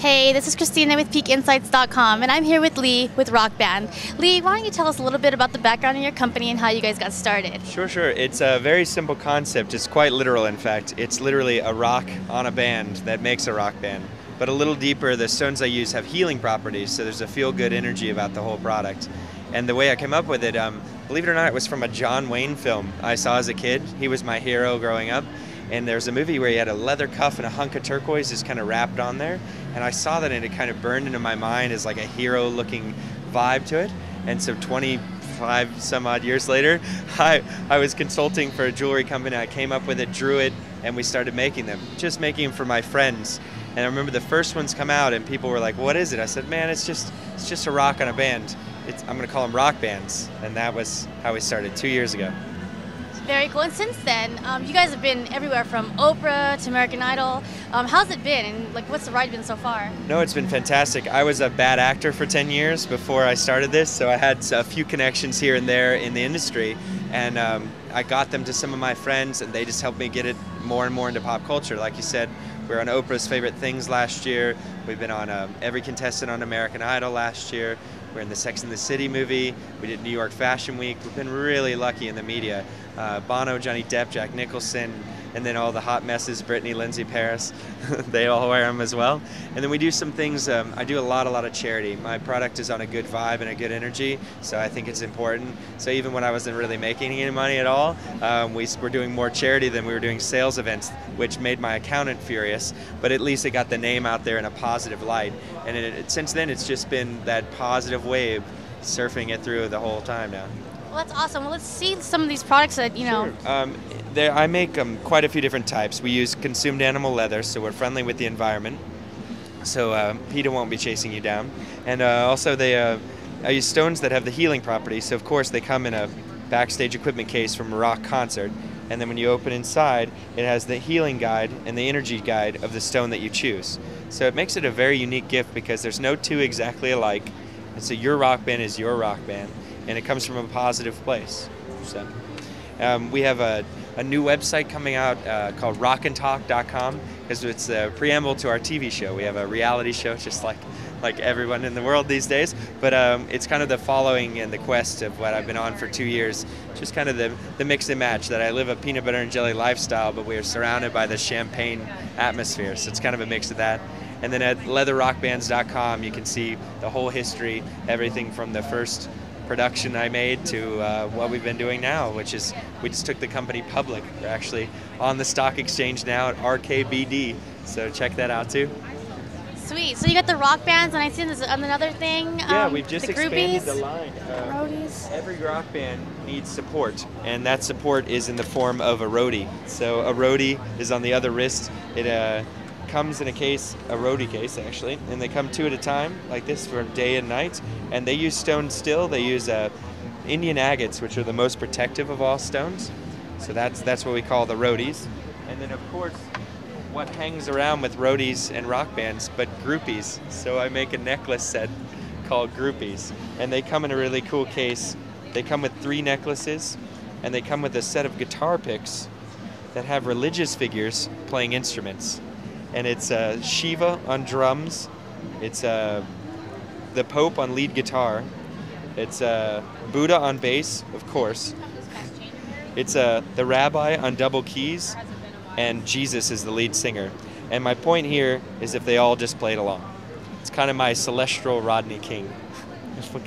Hey, this is Christina with PeakInsights.com, and I'm here with Lee with Rockband. Lee, why don't you tell us a little bit about the background of your company and how you guys got started? Sure. It's a very simple concept. It's quite literal, in fact. It's literally a rock on a band that makes a rock band. But a little deeper, the stones I use have healing properties, so there's a feel-good energy about the whole product. And the way I came up with it, believe it or not, it was from a John Wayne film I saw as a kid. He was my hero growing up. And there's a movie where he had a leather cuff and a hunk of turquoise just kind of wrapped on there. And I saw that and it kind of burned into my mind as like a hero-looking vibe to it. And so 25 some odd years later, I was consulting for a jewelry company. I came up with it, drew it, and we started making them. Just making them for my friends. And I remember the first ones come out and people were like, what is it? I said, man, it's just a rock on a band. I'm going to call them rock bands. And that was how we started 2 years ago. Very cool. And since then, you guys have been everywhere from Oprah to American Idol. How's it been, and what's the ride been so far? No, it's been fantastic. I was a bad actor for 10 years before I started this, so I had a few connections here and there in the industry, and I got them to some of my friends, and they just helped me get it more and more into pop culture. Like you said, we were on Oprah's Favorite Things last year. We've been on every contestant on American Idol last year. We're in the Sex and the City movie. We did New York Fashion Week. We've been really lucky in the media. Bono, Johnny Depp, Jack Nicholson, and then all the hot messes, Britney, Lindsay, Paris. They all wear them as well. And then we do some things. I do a lot of charity. My product is on a good vibe and a good energy, so I think it's important. So even when I wasn't really making any money at all, we were doing more charity than we were doing sales events, which made my accountant furious. But at least it got the name out there in a positive light. And since then, it's just been that positive wave, surfing it through the whole time now. Well, that's awesome. Well, let's see some of these products that, Sure. I make quite a few different types. We use consumed animal leather, so we're friendly with the environment. So PETA won't be chasing you down. And also I use stones that have the healing properties. So of course they come in a backstage equipment case from a rock concert. And then when you open inside, it has the healing guide and the energy guide of the stone that you choose. So it makes it a very unique gift because there's no two exactly alike. And so your rock band is your rock band. And it comes from a positive place. So we have a new website coming out called rockandtalk.com because it's a preamble to our TV show. We have a reality show just like everyone in the world these days, but it's kind of the following and the quest of what I've been on for 2 years. Just kind of the mix and match that I live a peanut butter and jelly lifestyle, but we are surrounded by the champagne atmosphere. So it's kind of a mix of that. And then at leatherrockbands.com you can see the whole history, everything from the first production I made to what we've been doing now, which is we just took the company public. We're actually on the stock exchange now at RKBD, so check that out too. Sweet. So you got the rock bands, and I see there's another thing. Yeah, we've just expanded groupies, the line. roadies. Every rock band needs support, and that support is in the form of a roadie. So a roadie is on the other wrist. It comes in a case, a roadie case actually, and they come two at a time like this for day and night. And they use stone still. They use Indian agates, which are the most protective of all stones. So that's what we call the roadies. And then of course, what hangs around with roadies and rock bands, but groupies. So I make a necklace set called groupies, and they come in a really cool case. They come with 3 necklaces, and they come with a set of guitar picks that have religious figures playing instruments. And it's Shiva on drums, it's the Pope on lead guitar, it's Buddha on bass, of course, it's the Rabbi on double keys, and Jesus is the lead singer. And my point here is if they all just played along. It's kind of my celestial Rodney King.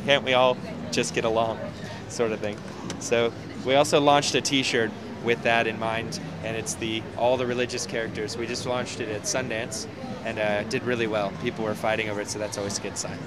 Can't we all just get along, sort of thing. So we also launched a t-shirt with that in mind, and it's all the religious characters. We just launched it at Sundance, and did really well. People were fighting over it, so that's always a good sign.